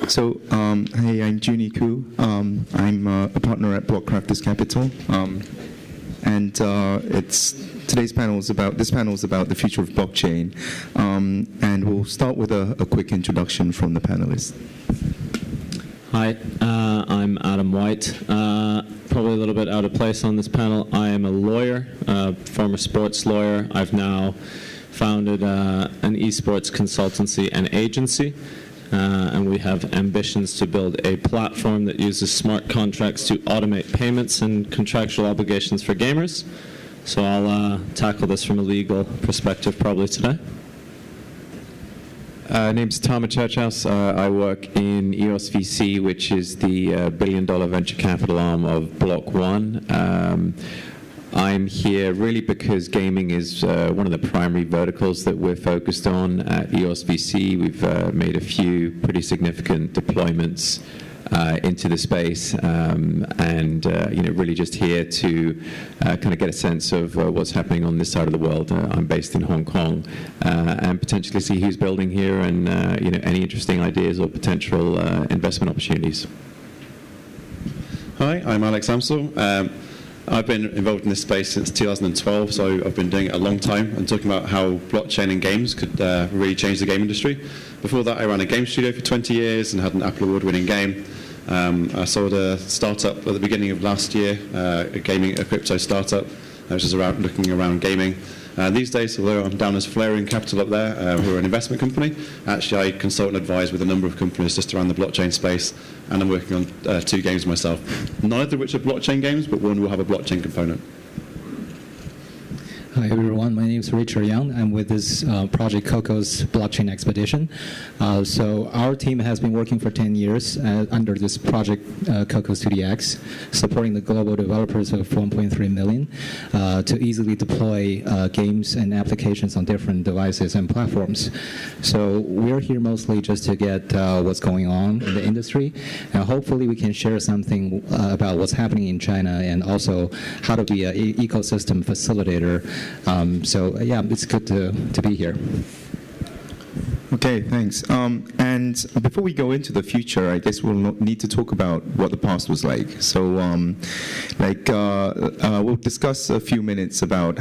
Hey, I'm Junie Koo. I'm a partner at Blockcrafters Capital, and this panel is about the future of blockchain, and we'll start with a quick introduction from the panelists. Hi, I'm Adam White. Probably a little bit out of place on this panel. I am a lawyer, former sports lawyer. I've now founded an esports consultancy and agency. And we have ambitions to build a platform that uses smart contracts to automate payments and contractual obligations for gamers. So I'll tackle this from a legal perspective probably today. Name's Tama Churchhouse. I work in EOS VC, which is the billion-dollar venture capital arm of Block One. I'm here really because gaming is one of the primary verticals that we're focused on at EOS VC. We've made a few pretty significant deployments into the space, and really just here to kind of get a sense of what's happening on this side of the world. I'm based in Hong Kong, and potentially see who's building here and any interesting ideas or potential investment opportunities. Hi, I'm Alex Amsel. I've been involved in this space since 2012, so I've been doing it a long time and talking about how blockchain and games could really change the game industry. Before that, I ran a game studio for 20 years and had an Apple Award-winning game. I sold a startup at the beginning of last year, a crypto startup, which is looking around gaming. These days, although I'm down as Flaring Capital up there, who are an investment company, actually I consult and advise with a number of companies just around the blockchain space, and I'm working on 2 games myself. Neither of which are blockchain games, but one will have a blockchain component. Hi everyone, my name is Richard Young. I'm with this project Coco's Blockchain Expedition. So our team has been working for 10 years under this project Coco's 2DX, supporting the global developers of 1.3 million to easily deploy games and applications on different devices and platforms. So we're here mostly just to get what's going on in the industry, and hopefully we can share something about what's happening in China and also how to be an ecosystem facilitator. Yeah, it's good to be here. Okay, thanks. And before we go into the future, I guess we'll need to talk about what the past was like. So, we'll discuss a few minutes about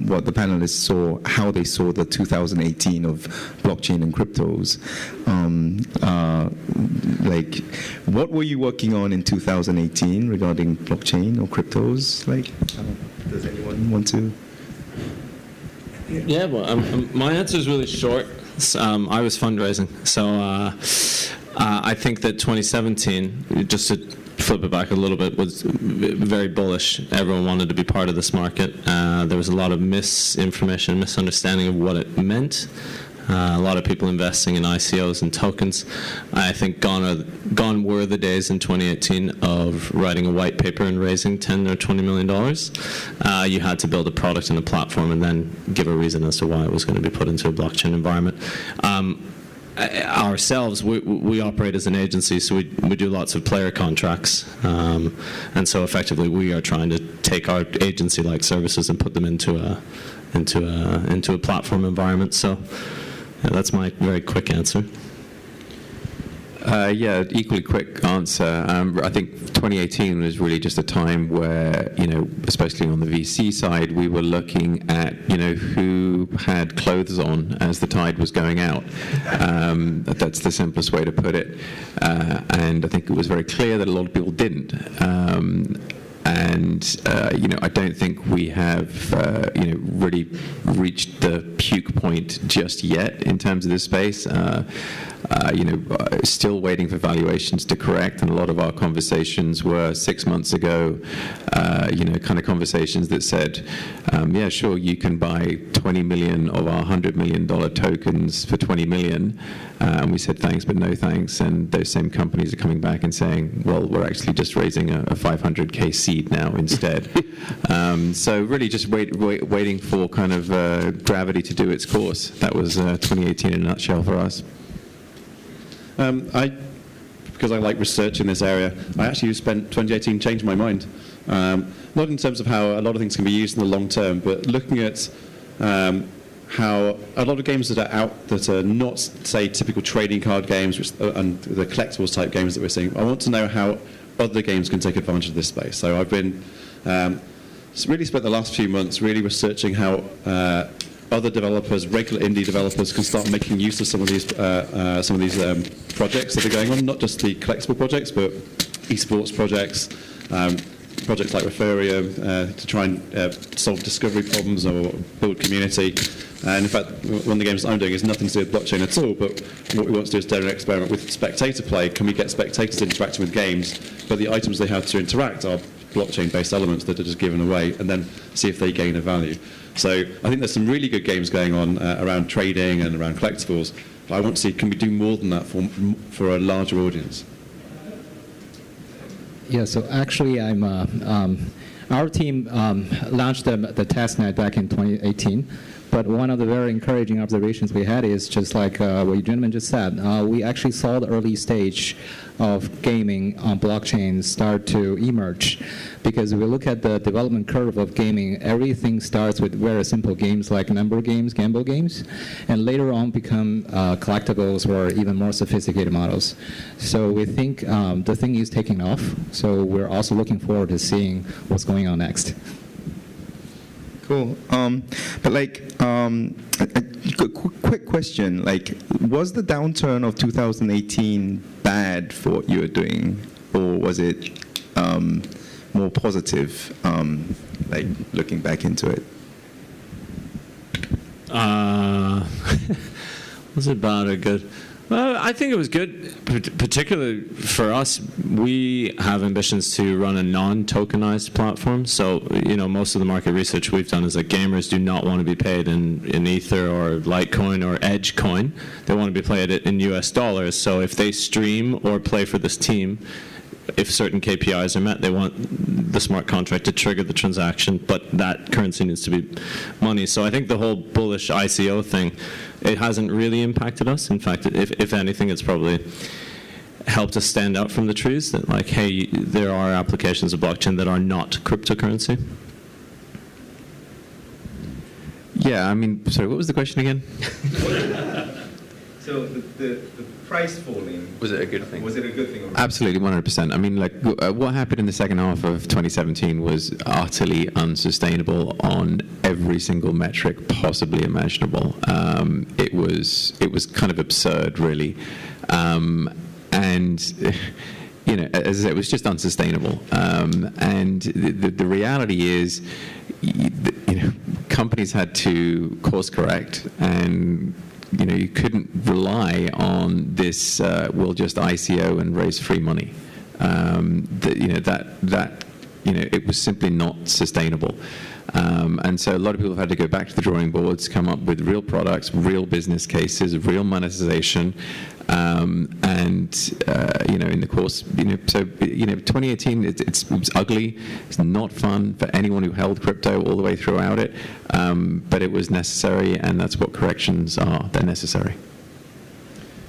what the panelists saw, how they saw the 2018 of blockchain and cryptos. What were you working on in 2018 regarding blockchain or cryptos? Does anyone want to? Yeah, well, my answer is really short. I was fundraising, so I think that 2017, just to flip it back a little bit, was very bullish. Everyone wanted to be part of this market. There was a lot of misinformation, misunderstanding of what it meant. A lot of people investing in ICOs and tokens. I think gone were the days in 2018 of writing a white paper and raising $10 or $20 million. You had to build a product and a platform and then give a reason as to why it was going to be put into a blockchain environment. Ourselves, we operate as an agency, so we do lots of player contracts, and so effectively we are trying to take our agency-like services and put them into a platform environment. So. Yeah, that's my very quick answer. Yeah, equally quick answer. I think 2018 was really just a time where, especially on the VC side, we were looking at, who had clothes on as the tide was going out. That's the simplest way to put it. And I think it was very clear that a lot of people didn't. I don't think we have, really reached the puke point just yet in terms of this space. Still waiting for valuations to correct, and a lot of our conversations were 6 months ago, kind of conversations that said, yeah, sure, you can buy 20 million of our $100 million tokens for 20 million. And we said, thanks, but no thanks. And those same companies are coming back and saying, well, we're actually just raising a 500K seed now instead. So really just waiting for kind of gravity to do its course. That was 2018 in a nutshell for us. Because I like research in this area, I actually spent 2018 changed my mind. Not in terms of how a lot of things can be used in the long term, but looking at how a lot of games that are out that are not, say, typical trading card games and the collectibles type games that we're seeing. I want to know how other games can take advantage of this space. So I've been really spent the last few months really researching how other developers, regular indie developers, can start making use of some of these projects that are going on, not just the collectible projects, but esports projects, projects like Referium to try and solve discovery problems or build community. And in fact, one of the games that I'm doing is nothing to do with blockchain at all, but what we want to do is do an experiment with spectator play. Can we get spectators interacting with games, but the items they have to interact are blockchain-based elements that are just given away, and then see if they gain a value. So I think there's some really good games going on around trading and around collectibles, but I want to see, can we do more than that for a larger audience? Yeah, so actually, our team launched the testnet back in 2018. But one of the very encouraging observations we had is just like what you gentlemen just said. We actually saw the early stage of gaming on blockchain start to emerge. Because if we look at the development curve of gaming, everything starts with very simple games like number games, gamble games, and later on become collectibles or even more sophisticated models. So we think the thing is taking off. So we're also looking forward to seeing what's going on next. Cool. But like, a quick question. Like, was the downturn of 2018 bad for what you were doing, or was it more positive? Like looking back into it. Was it bad or good? Well, I think it was good, particularly for us. We have ambitions to run a non-tokenized platform. So, most of the market research we've done is that gamers do not want to be paid in Ether or Litecoin or Edge coin. They want to be paid in US dollars. So if they stream or play for this team, if certain KPIs are met, they want the smart contract to trigger the transaction, but that currency needs to be money. So I think the whole bullish ICO thing, it hasn't really impacted us. In fact, if anything, it's probably helped us stand out from the trees, that like, hey, there are applications of blockchain that are not cryptocurrency. Yeah, I mean, sorry, what was the question again? So the price falling, Was it a good thing? Was it a good thing? Absolutely, 100%. I mean, like, what happened in the second half of 2017 was utterly unsustainable on every single metric possibly imaginable. It was kind of absurd, really. And as I said, it was just unsustainable. And the reality is, companies had to course correct, and you couldn't rely on this. We'll just ICO and raise free money. It was simply not sustainable. And so a lot of people have had to go back to the drawing boards, come up with real products, real business cases, real monetization, in the course, 2018, it was ugly. It's not fun for anyone who held crypto all the way throughout it, but it was necessary, and that's what corrections are. They're necessary.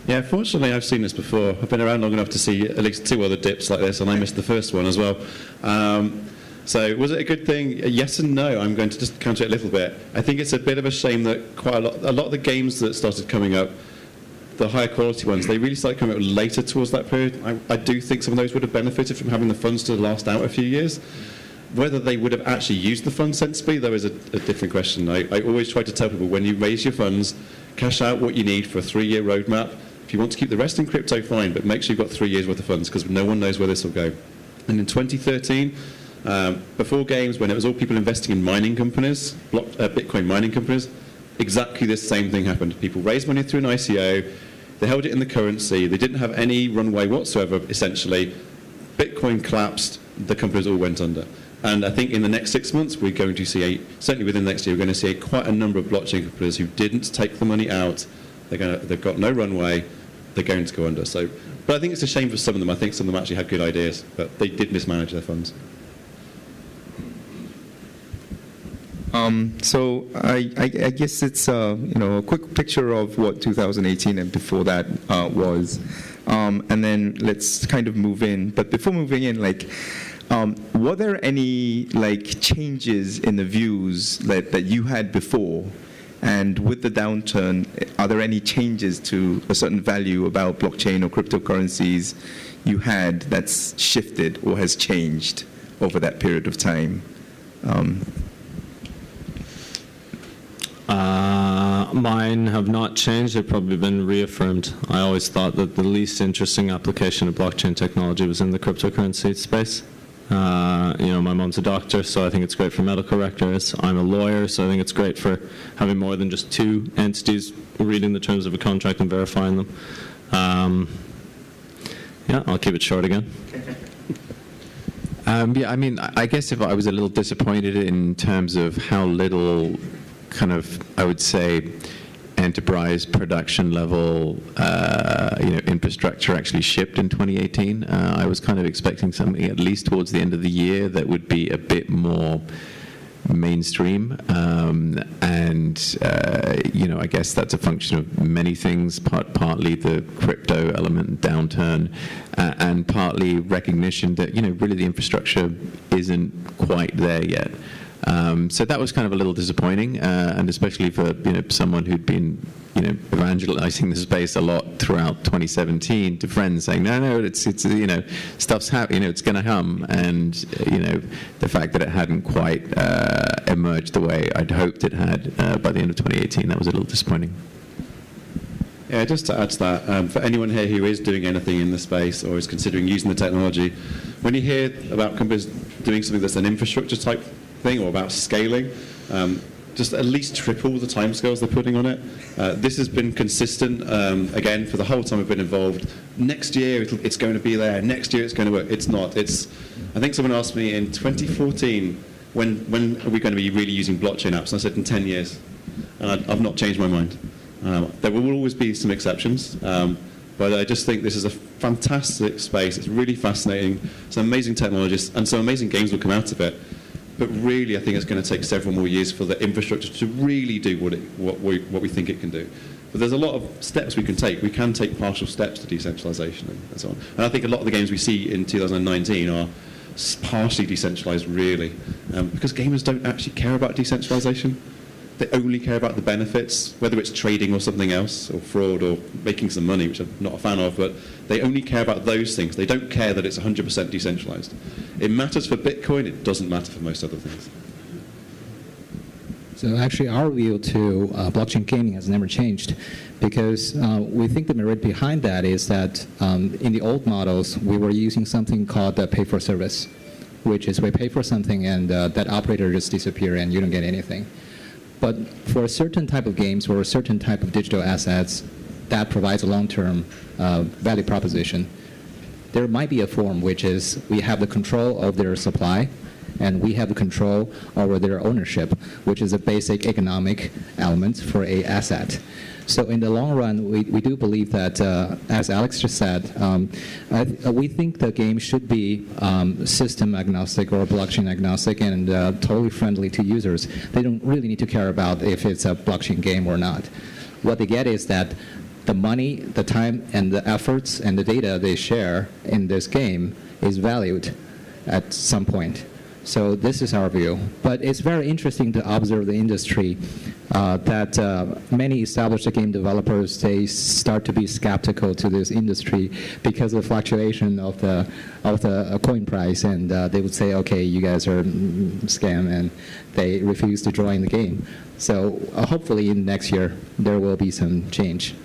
Yeah, fortunately, I've seen this before. I've been around long enough to see at least 2 other dips like this, and I missed the first one as well. So was it a good thing? Yes and no. I'm going to just counter it a little bit. I think it's a bit of a shame that quite a lot of the games that started coming up, the higher quality ones, they really started coming up later towards that period. I do think some of those would have benefited from having the funds to last out a few years. Whether they would have actually used the funds sensibly, though, is a different question. I always try to tell people, when you raise your funds, cash out what you need for a 3-year roadmap. If you want to keep the rest in crypto, fine, but make sure you've got 3 years worth of funds, because no one knows where this will go. And in 2013, before games, when it was all people investing in mining companies, Bitcoin mining companies, exactly the same thing happened. People raised money through an ICO, they held it in the currency, they didn't have any runway whatsoever, essentially. Bitcoin collapsed, the companies all went under. And I think in the next 6 months, we're going to see, certainly within the next year, we're going to see quite a number of blockchain companies who didn't take the money out, they've got no runway, they're going to go under. So, but I think it's a shame for some of them. I think some of them actually had good ideas, but they did mismanage their funds. So I guess it's a quick picture of what 2018 and before that was, and then let's kind of move in. But before moving in, were there any changes in the views that you had before, And with the downturn, are there any changes to a certain value about blockchain or cryptocurrencies you had that's shifted or has changed over that period of time? Mine have not changed. They've probably been reaffirmed. I always thought that the least interesting application of blockchain technology was in the cryptocurrency space. My mom's a doctor, so I think it's great for medical records. I'm a lawyer, so I think it's great for having more than just two entities reading the terms of a contract and verifying them. I'll keep it short again. I guess if I was a little disappointed in terms of how little kind of, I would say, enterprise production level infrastructure actually shipped in 2018. I was kind of expecting something at least towards the end of the year that would be a bit more mainstream, I guess that's a function of many things, partly the crypto element downturn, and partly recognition that really the infrastructure isn't quite there yet. So that was kind of a little disappointing, and especially for someone who'd been evangelizing the space a lot throughout 2017 to friends, saying no, it's stuff's happening, it's going to come, and the fact that it hadn't quite emerged the way I'd hoped it had by the end of 2018, that was a little disappointing. Yeah, just to add to that, for anyone here who is doing anything in the space or is considering using the technology, when you hear about companies doing something that's an infrastructure type thing or about scaling, just at least triple the timescales they're putting on it. This has been consistent, again, for the whole time I've been involved. Next year it's going to be there. Next year it's going to work. It's not. I think someone asked me in 2014, when are we going to be really using blockchain apps? And I said in 10 years. And I've not changed my mind. There will always be some exceptions. But I just think this is a fantastic space. It's really fascinating. Some amazing technologists and some amazing games will come out of it. But really, I think it's going to take several more years for the infrastructure to really do what we think it can do. But there's a lot of steps we can take. We can take partial steps to decentralization and so on. And I think a lot of the games we see in 2019 are partially decentralized, really, because gamers don't actually care about decentralization. They only care about the benefits, whether it's trading or something else, or fraud, or making some money, which I'm not a fan of, but they only care about those things. They don't care that it's 100% decentralized. It matters for Bitcoin, it doesn't matter for most other things. So actually our view to blockchain gaming has never changed, because we think the merit behind that is that in the old models, we were using something called pay for service, which is we pay for something and that operator just disappears and you don't get anything. But for a certain type of games or a certain type of digital assets, that provides a long-term value proposition. There might be a form which is we have the control of their supply, and we have the control over their ownership, which is a basic economic element for an asset. So in the long run, we do believe that, as Alex just said, we think the game should be system agnostic or blockchain agnostic and totally friendly to users. They don't really need to care about if it's a blockchain game or not. What they get is that the money, the time, and the efforts and the data they share in this game is valued at some point. So this is our view. But it's very interesting to observe the industry that many established game developers, they start to be skeptical to this industry because of the fluctuation of the coin price, and they would say, okay, you guys are scam, and they refuse to join the game. So hopefully in next year there will be some change.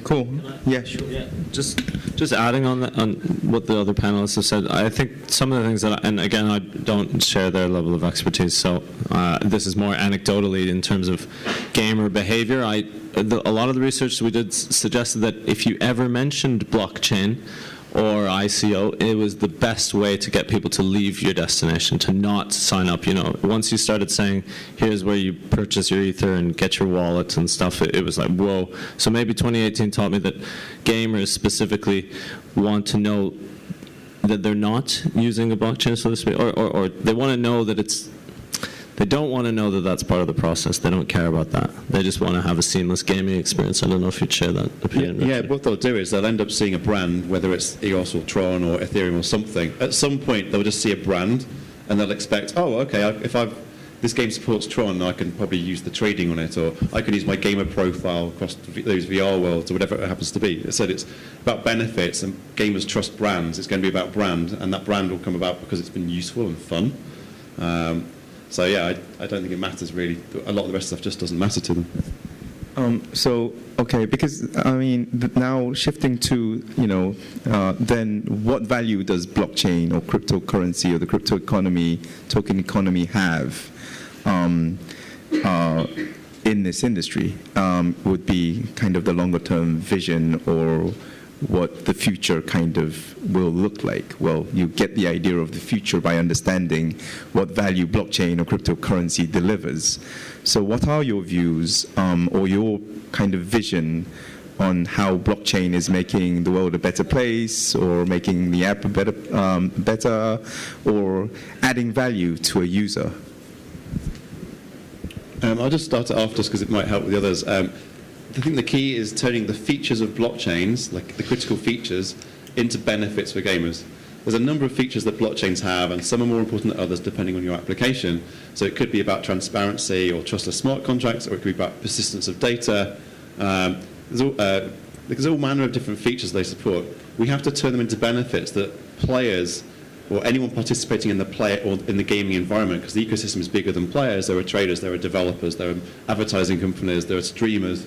Cool. Yeah, sure. Yeah, just adding on what the other panelists have said, I think some of the things that, and again, I don't share their level of expertise, so this is more anecdotally in terms of gamer behavior. A lot of the research we did suggested that if you ever mentioned blockchain or ICO, it was the best way to get people to leave your destination, to not sign up. Once you started saying, here's where you purchase your Ether and get your wallet and stuff, it was like, whoa. So maybe 2018 taught me that gamers specifically want to know that they're not using a blockchain, so to speak, or they want to know that they don't want to know that that's part of the process. They don't care about that. They just want to have a seamless gaming experience. I don't know if you'd share that opinion. Yeah, what they'll do is they'll end up seeing a brand, whether it's EOS or Tron or Ethereum or something. At some point, they'll just see a brand, and they'll expect, oh, okay, if this game supports Tron, I can probably use the trading on it, or I can use my gamer profile across those VR worlds, or whatever it happens to be. I said it's about benefits, and gamers trust brands. It's going to be about brand, and that brand will come about because it's been useful and fun. So yeah, I don't think it matters really. A lot of the rest of stuff just doesn't matter to them. Okay, because I mean, now shifting to, then what value does blockchain or cryptocurrency or the crypto economy, token economy have in this industry? Would be kind of the longer term vision, or what the future kind of will look like. Well, you get the idea of the future by understanding what value blockchain or cryptocurrency delivers. So what are your views or your kind of vision on how blockchain is making the world a better place, or making the app better, or adding value to a user? I'll just start it off just because it might help with the others. I think the key is turning the features of blockchains, like the critical features, into benefits for gamers. There's a number of features that blockchains have, and some are more important than others depending on your application. So it could be about transparency or trustless smart contracts, or it could be about persistence of data. There's all manner of different features they support. We have to turn them into benefits that players or anyone participating in the play or in the gaming environment, because the ecosystem is bigger than players. There are traders, there are developers, there are advertising companies, there are streamers.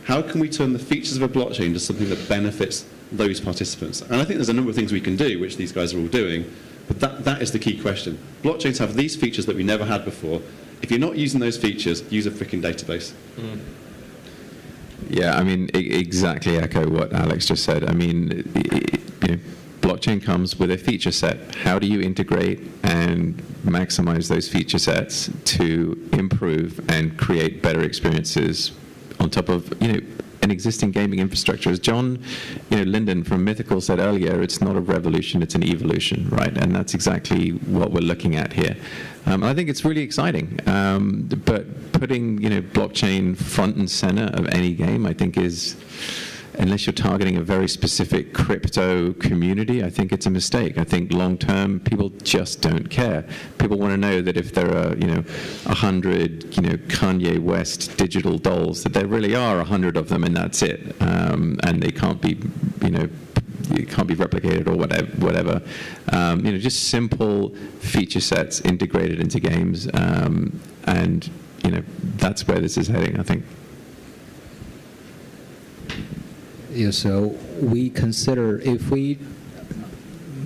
How can we turn the features of a blockchain into something that benefits those participants? And I think there's a number of things we can do, which these guys are all doing, but that is the key question. Blockchains have these features that we never had before. If you're not using those features, use a freaking database. Yeah, I mean, exactly echo what Alex just said. I mean, blockchain comes with a feature set. How do you integrate and maximize those feature sets to improve and create better experiences on top of, an existing gaming infrastructure? As John, Linden from Mythical said earlier, it's not a revolution, it's an evolution, right? And that's exactly what we're looking at here. I think it's really exciting. But putting, blockchain front and center of any game, I think is, unless you're targeting a very specific crypto community, I think it's a mistake. I think long term, people just don't care. People want to know that if there are, 100, Kanye West digital dolls, that there really are 100 of them, and that's it. And they can't be, it can't be replicated or whatever. Just simple feature sets integrated into games, and that's where this is heading, I think. Yeah, so we consider, if we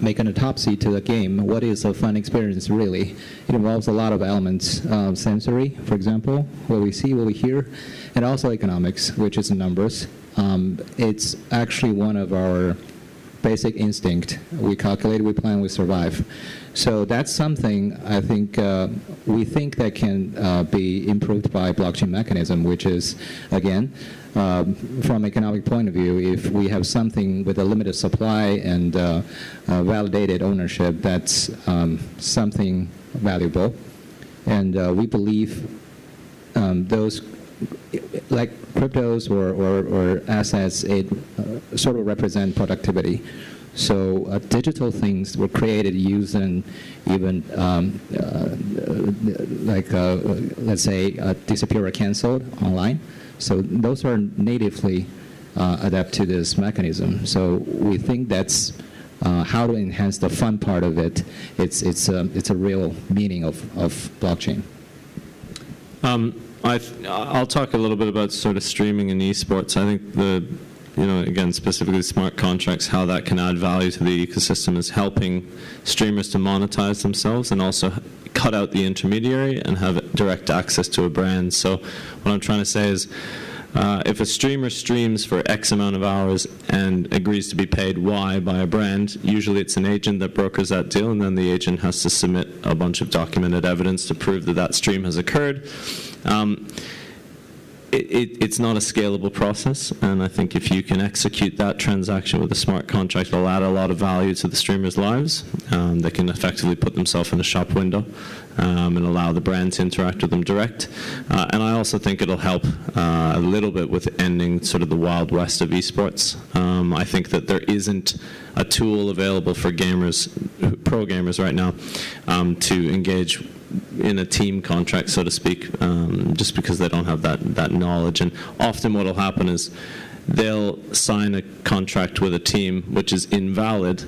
make an autopsy to the game, what is a fun experience really? It involves a lot of elements, sensory, for example, what we see, what we hear, and also economics, which is numbers. It's actually one of our basic instinct. We calculate, we plan, we survive. So that's something I think we think that can be improved by blockchain mechanism, which is, again, from economic point of view, if we have something with a limited supply and validated ownership, that's something valuable. And we believe those, like cryptos or assets, it sort of represent productivity. So digital things were created using even let's say disappear or canceled online. So those are natively adapt to this mechanism. So we think that's how to enhance the fun part of it. It's a real meaning of blockchain. I'll talk a little bit about sort of streaming and esports. I think again, specifically smart contracts, how that can add value to the ecosystem is helping streamers to monetize themselves and also cut out the intermediary and have direct access to a brand. So what I'm trying to say is, if a streamer streams for X amount of hours and agrees to be paid Y by a brand, usually it's an agent that brokers that deal, and then the agent has to submit a bunch of documented evidence to prove that that stream has occurred. It's not a scalable process, and I think if you can execute that transaction with a smart contract, it'll add a lot of value to the streamers' lives. They can effectively put themselves in a shop window and allow the brand to interact with them direct. And I also think it'll help a little bit with ending sort of the wild west of esports. I think that there isn't a tool available for gamers, pro gamers right now, to engage in a team contract, so to speak, just because they don't have that knowledge. And often what will happen is they'll sign a contract with a team which is invalid,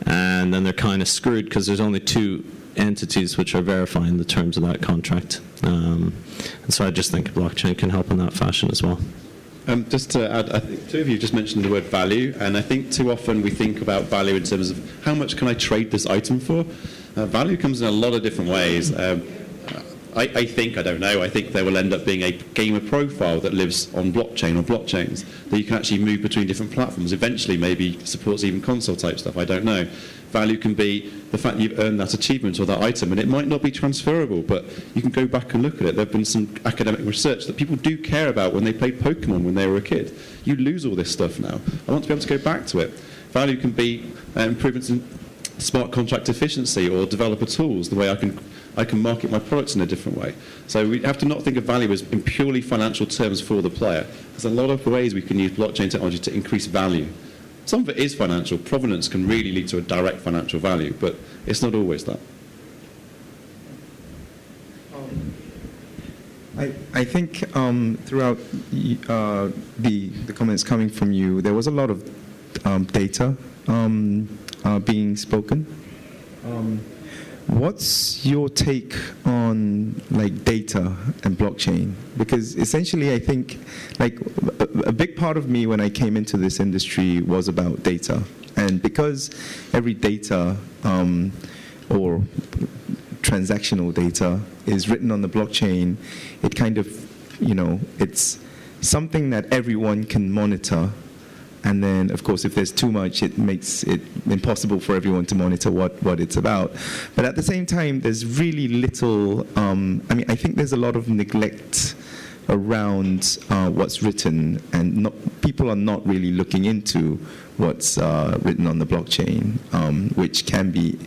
and then they're kind of screwed because there's only two entities which are verifying the terms of that contract. And so I just think blockchain can help in that fashion as well. Just to add, I think two of you just mentioned the word value, and I think too often we think about value in terms of how much can I trade this item for. Value comes in a lot of different ways. I think there will end up being a gamer profile that lives on blockchain or blockchains that you can actually move between different platforms. Eventually, maybe supports even console type stuff. I don't know. Value can be the fact that you've earned that achievement or that item, and it might not be transferable, but you can go back and look at it. There have been some academic research that people do care about when they played Pokemon when they were a kid. You lose all this stuff now. I want to be able to go back to it. Value can be improvements in smart contract efficiency or developer tools, the way I can market my products in a different way. So we have to not think of value as in purely financial terms for the player. There's a lot of ways we can use blockchain technology to increase value. Some of it is financial. Provenance can really lead to a direct financial value, but it's not always that. I think throughout the comments coming from you, there was a lot of data being spoken. What's your take on like data and blockchain? Because essentially, I think like a big part of me when I came into this industry was about data, and because every data or transactional data is written on the blockchain, it kind of, it's something that everyone can monitor. And then, of course, if there's too much, it makes it impossible for everyone to monitor what it's about. But at the same time, there's really little, I think there's a lot of neglect around what's written, and people are not really looking into what's written on the blockchain, which can be,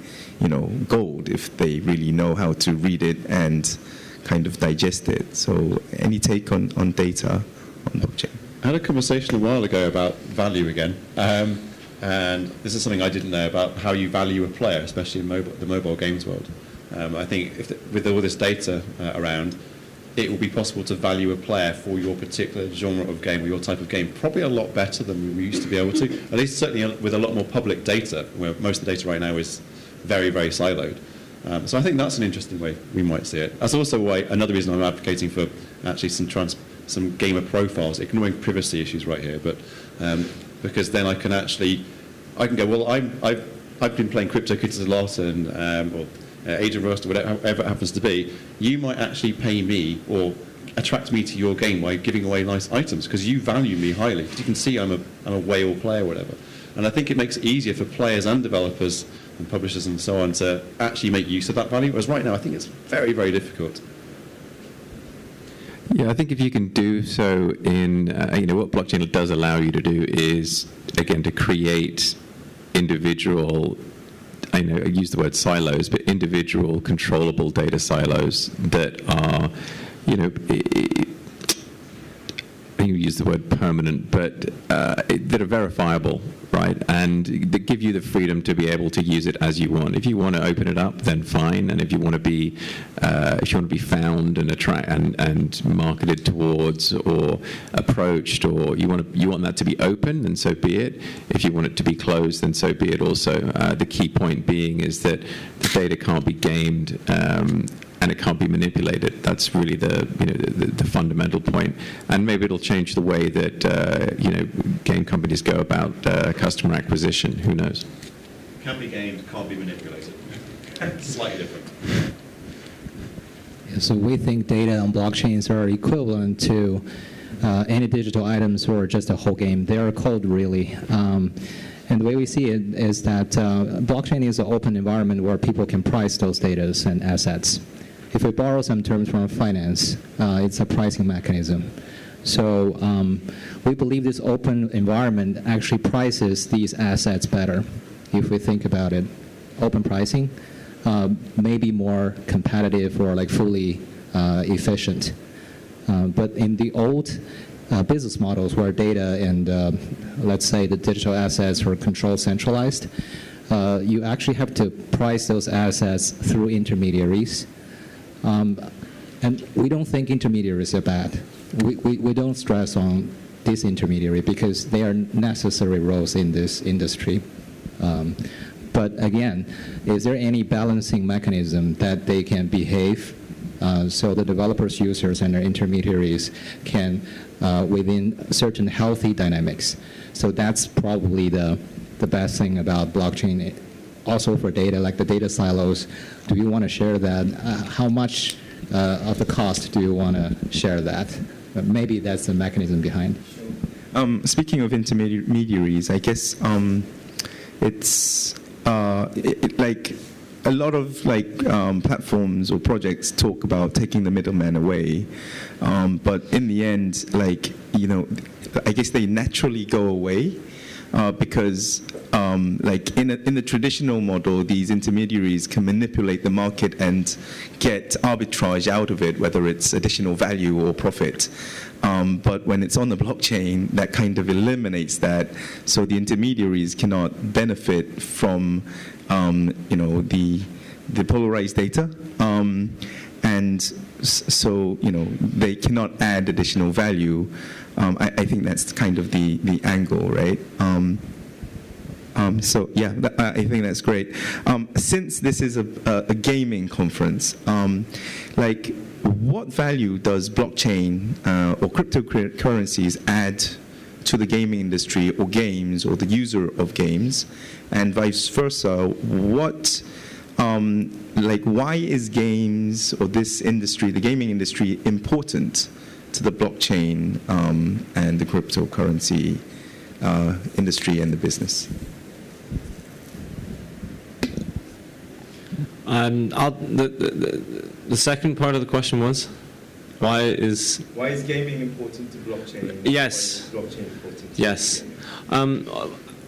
gold if they really know how to read it and kind of digest it. So any take on data on blockchain? I had a conversation a while ago about value again, and this is something I didn't know about how you value a player, especially in the mobile games world. I think with all this data around, it will be possible to value a player for your particular genre of game or your type of game probably a lot better than we used to be able to, at least certainly with a lot more public data, where most of the data right now is very, very siloed. So I think that's an interesting way we might see it. That's also why another reason I'm advocating for actually some gamer profiles. Ignoring privacy issues right here, but because then I can go, well, I've been playing CryptoKitties a lot, and or Agent Rust, or whatever it happens to be. You might actually pay me or attract me to your game by giving away nice items because you value me highly. Because you can see I'm a whale player, or whatever. And I think it makes it easier for players and developers and publishers and so on to actually make use of that value. Whereas right now, I think it's very, very difficult. Yeah, I think if you can do so in, what blockchain does allow you to do is, again, to create individual, I use the word silos, but individual controllable data silos that are, you use the word permanent, but that are verifiable, right? And that give you the freedom to be able to use it as you want. If you want to open it up, then fine. And if you want to be, found and attract and marketed towards or approached, or you want that to be open, then so be it. If you want it to be closed, then so be it. Also, the key point being is that the data can't be gamed. And it can't be manipulated. That's really the fundamental point. And maybe it'll change the way that game companies go about customer acquisition. Who knows? Can be gamed, can't be manipulated. Slightly different. Yeah, so we think data on blockchains are equivalent to any digital items or just a whole game. They are code, really. And the way we see it is that blockchain is an open environment where people can price those data and assets. If we borrow some terms from finance, it's a pricing mechanism. So we believe this open environment actually prices these assets better. If we think about it, open pricing may be more competitive or like fully efficient. But in the old business models where data and let's say the digital assets were controlled centralized, you actually have to price those assets through intermediaries. And we don't think intermediaries are bad. We don't stress on this intermediary because they are necessary roles in this industry. But again, is there any balancing mechanism that they can behave so the developers, users, and their intermediaries can within certain healthy dynamics? So that's probably the best thing about blockchain. Also for data, like the data silos, do you want to share that? How much of the cost do you want to share that? Maybe that's the mechanism behind. Speaking of intermediaries, I guess it's like a lot of platforms or projects talk about taking the middleman away, but in the end, I guess they naturally go away because in the traditional model, these intermediaries can manipulate the market and get arbitrage out of it, whether it's additional value or profit. But when it's on the blockchain, that kind of eliminates that, so the intermediaries cannot benefit from the polarized data, and so they cannot add additional value. I think that's kind of the angle, right? So yeah, I think that's great. Since this is a gaming conference, what value does blockchain or cryptocurrencies add to the gaming industry or games or the user of games, and vice versa? Why is games or this industry, the gaming industry, important to the blockchain and the cryptocurrency industry and the business? The second part of the question was, why is gaming important to blockchain? Yes. Why is blockchain important to Yes. gaming?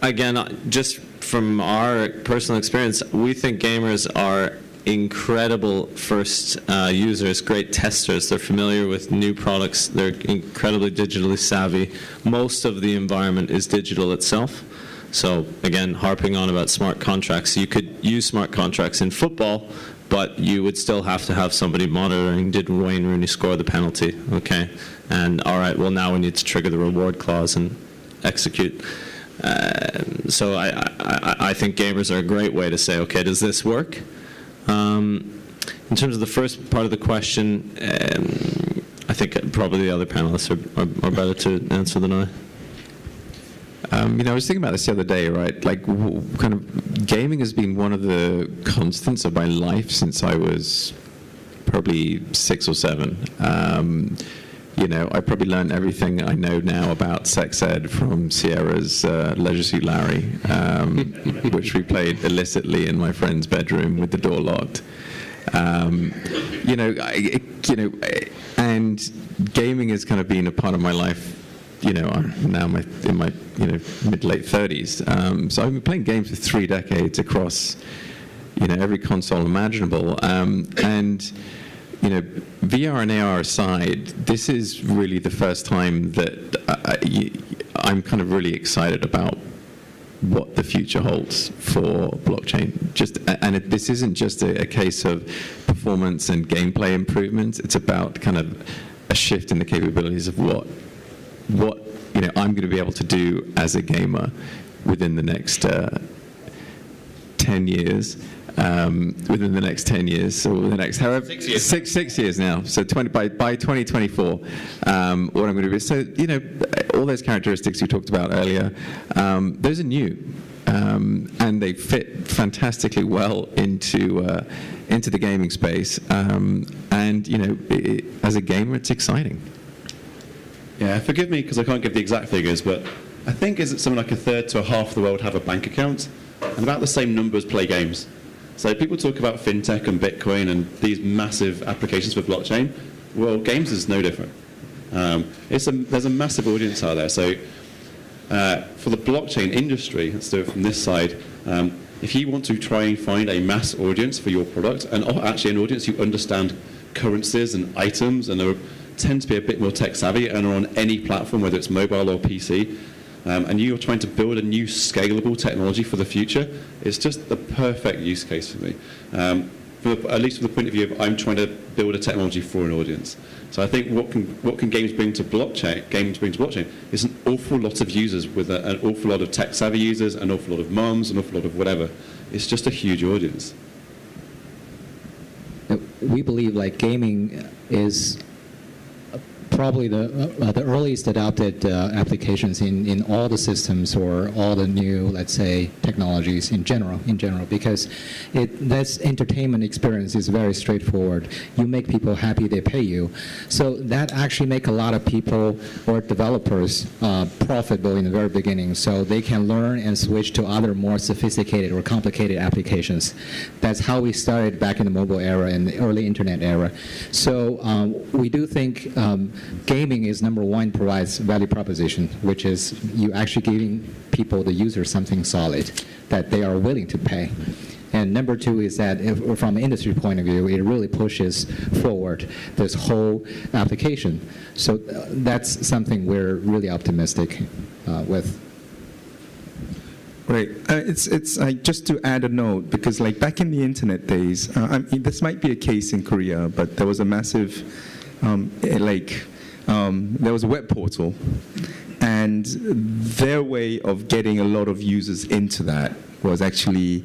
Again, just from our personal experience, we think gamers are incredible first users, great testers. They're familiar with new products. They're incredibly digitally savvy. Most of the environment is digital itself. So again, harping on about smart contracts, you could use smart contracts in football, but you would still have to have somebody monitoring, did Wayne Rooney score the penalty? Okay. And all right, well, now we need to trigger the reward clause and execute. So I think gamers are a great way to say, okay, does this work? In terms of the first part of the question, I think probably the other panelists are better to answer than I. I was thinking about this the other day, right? Kind of gaming has been one of the constants of my life since I was probably 6 or 7. I probably learned everything I know now about sex ed from Sierra's Leisure Suit Larry, which we played illicitly in my friend's bedroom with the door locked. And gaming has kind of been a part of my life. I'm now in my mid-late 30s. So I've been playing games for 3 decades across every console imaginable. VR and AR aside, this is really the first time that I'm kind of really excited about what the future holds for blockchain. This isn't just a case of performance and gameplay improvements. It's about kind of a shift in the capabilities of what I'm going to be able to do as a gamer within the next 10 years. Within the next 10 years, or the next however 6 years. Six years now. So by 2024, what I'm going to do. So all those characteristics you talked about earlier, those are new, and they fit fantastically well into the gaming space. As a gamer, it's exciting. Yeah, forgive me because I can't give the exact figures, but I think is it something like a third to a half of the world have a bank account, and about the same numbers play games. So people talk about fintech and Bitcoin and these massive applications for blockchain. Well, games is no different. There's a massive audience out there. So for the blockchain industry, let's do it from this side. If you want to try and find a mass audience for your product, and actually an audience who understand currencies and items and tend to be a bit more tech savvy and are on any platform, whether it's mobile or PC, and you're trying to build a new scalable technology for the future, it's just the perfect use case for me. at least from the point of view of I'm trying to build a technology for an audience. So I think what can games bring to blockchain? Games bring to blockchain is an awful lot of users with an awful lot of tech-savvy users, an awful lot of moms, an awful lot of whatever. It's just a huge audience. We believe like gaming is probably the earliest adopted applications in all the systems or all the new, let's say, technologies in general, because this entertainment experience is very straightforward. You make people happy, they pay you. So that actually make a lot of people or developers profitable in the very beginning, so they can learn and switch to other more sophisticated or complicated applications. That's how we started back in the mobile era and the early internet era. So we do think gaming is number one, provides value proposition, which is you actually giving people, the user, something solid that they are willing to pay. And number two is that from an industry point of view, it really pushes forward this whole application. So that's something we're really optimistic with. Right. It's just to add a note, because like back in the internet days, this might be a case in Korea, but there was a massive, there was a web portal, and their way of getting a lot of users into that was actually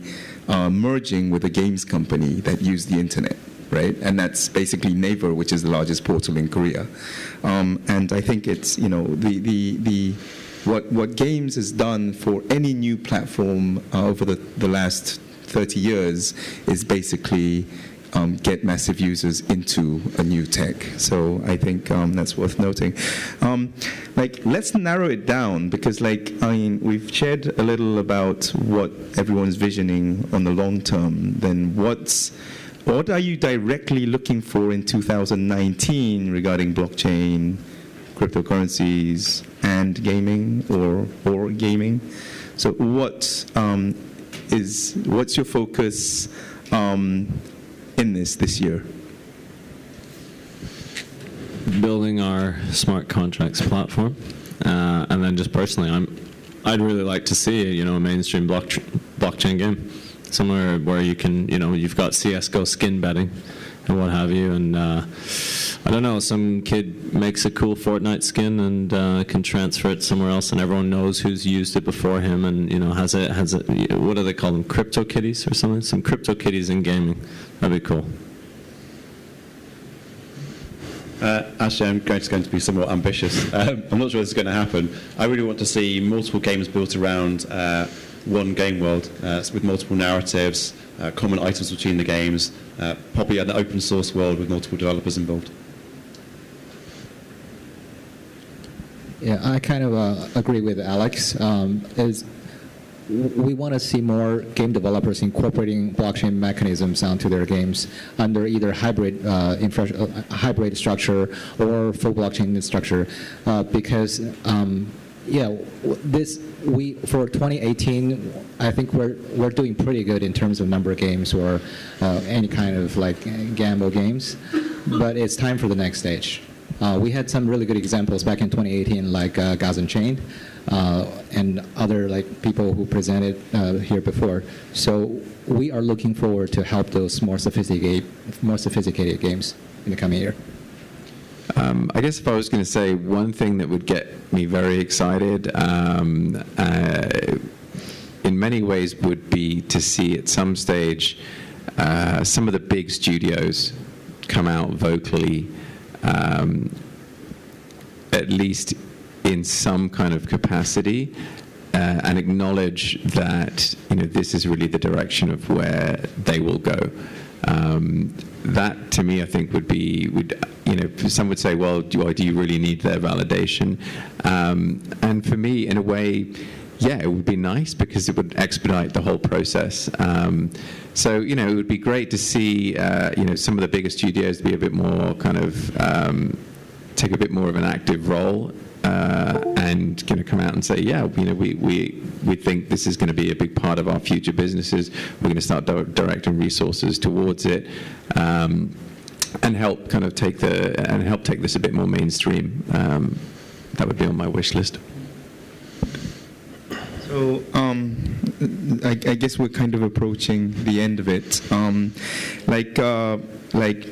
merging with a games company that used the internet, right? And that's basically Naver, which is the largest portal in Korea. And I think it's, what games has done for any new platform over the last 30 years is basically get massive users into a new tech. So I think that's worth noting. Let's narrow it down, because we've shared a little about what everyone's visioning on the long term. Then what are you directly looking for in 2019 regarding blockchain, cryptocurrencies, and gaming or gaming? So what's your focus in this year? Building our smart contracts platform, and then just personally, I'd really like to see a mainstream blockchain game, somewhere where you can you've got CS:GO skin betting and what have you, and I don't know, some kid makes a cool Fortnite skin and can transfer it somewhere else, and everyone knows who's used it before him, and has it. What do they call them? Crypto kitties or something? Some crypto kitties in gaming. That'd be cool. Actually, I'm going to be somewhat ambitious. I'm not sure this is going to happen. I really want to see multiple games built around one game world, with multiple narratives, common items between the games, probably an open source world with multiple developers involved. Yeah, I kind of agree with Alex. We want to see more game developers incorporating blockchain mechanisms onto their games under either hybrid structure or full blockchain structure, because for 2018, I think we're doing pretty good in terms of number of games or any kind of gamble games, but it's time for the next stage. We had some really good examples back in 2018, like Gods Unchained, and other people who presented here before. So we are looking forward to help those more sophisticated games in the coming year. I guess if I was going to say one thing that would get me very excited, in many ways, would be to see at some stage some of the big studios come out vocally, at least in some kind of capacity, and acknowledge that this is really the direction of where they will go. That, to me, I think some would say, well, do you really need their validation? And for me, in a way, yeah, it would be nice, because it would expedite the whole process. So, it would be great to see, some of the bigger studios be a bit more take a bit more of an active role, and come out and say, yeah, we think this is going to be a big part of our future businesses. We're going to start directing resources towards it, and help take this a bit more mainstream. That would be on my wish list. So I guess we're kind of approaching the end of it. Like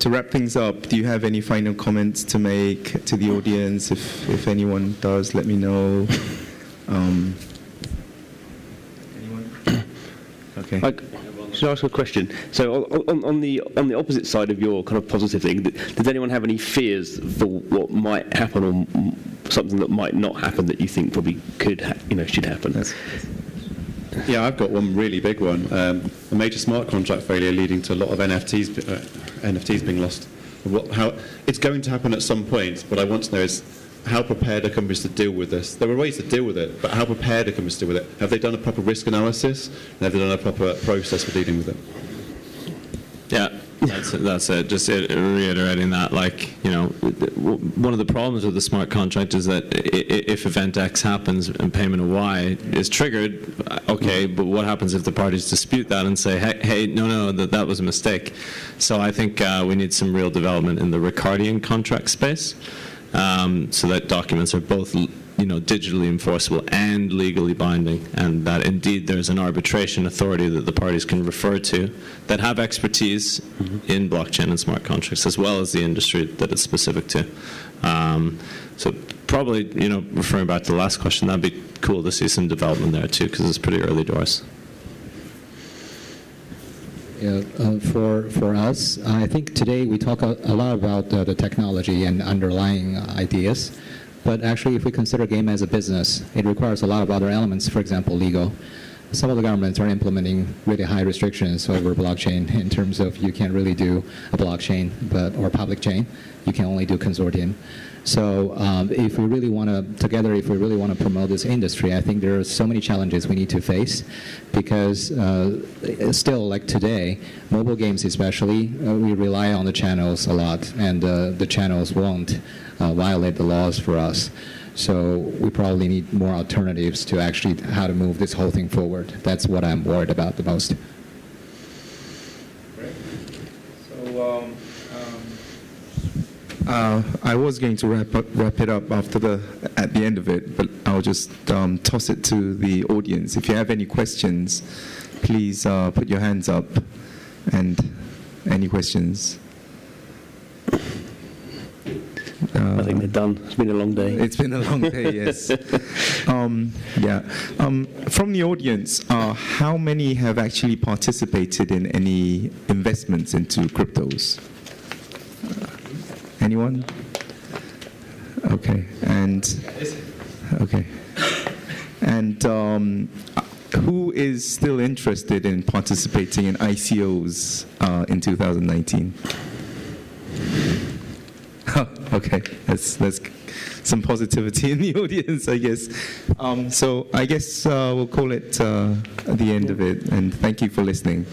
to wrap things up, do you have any final comments to make to the audience? If anyone does, let me know. Anyone? Okay. Should I ask a question? So on the opposite side of your kind of positive thing, does anyone have any fears for what might happen or something that might not happen that you think probably could, should happen? Yeah, I've got one really big one. A major smart contract failure leading to a lot of NFTs being lost. How it's going to happen at some point. What I want to know is how prepared are companies to deal with this? There are ways to deal with it, but how prepared are companies to deal with it? Have they done a proper risk analysis? And have they done a proper process for dealing with it? Yeah, that's it. Just reiterating that, one of the problems with the smart contract is that if event X happens and payment of Y is triggered, okay, but what happens if the parties dispute that and say, hey, no, that was a mistake? So I think we need some real development in the Ricardian contract space, so that documents are both digitally enforceable and legally binding, and that indeed there's an arbitration authority that the parties can refer to that have expertise in blockchain and smart contracts, as well as the industry that it's specific to. So probably, referring back to the last question, that'd be cool to see some development there too, because it's pretty early doors. Yeah, for us, I think today we talk a lot about the technology and underlying ideas. But actually, if we consider game as a business, it requires a lot of other elements, for example, legal. Some of the governments are implementing really high restrictions over blockchain in terms of you can't really do a blockchain or public chain. You can only do consortium. So if we really want to promote this industry, I think there are so many challenges we need to face, because still, like today, mobile games especially, we rely on the channels a lot, and the channels won't violate the laws for us. So we probably need more alternatives to actually how to move this whole thing forward. That's what I'm worried about the most. Great. So I was going to wrap it up at the end of it, but I'll just toss it to the audience. If you have any questions, please put your hands up. And any questions? I think they're done. It's been a long day. It's been a long day, yes. From the audience, how many have actually participated in any investments into cryptos? Anyone? Okay. And who is still interested in participating in ICOs in 2019? Okay, that's some positivity in the audience, I guess. So I guess we'll call it the end of it, and thank you for listening.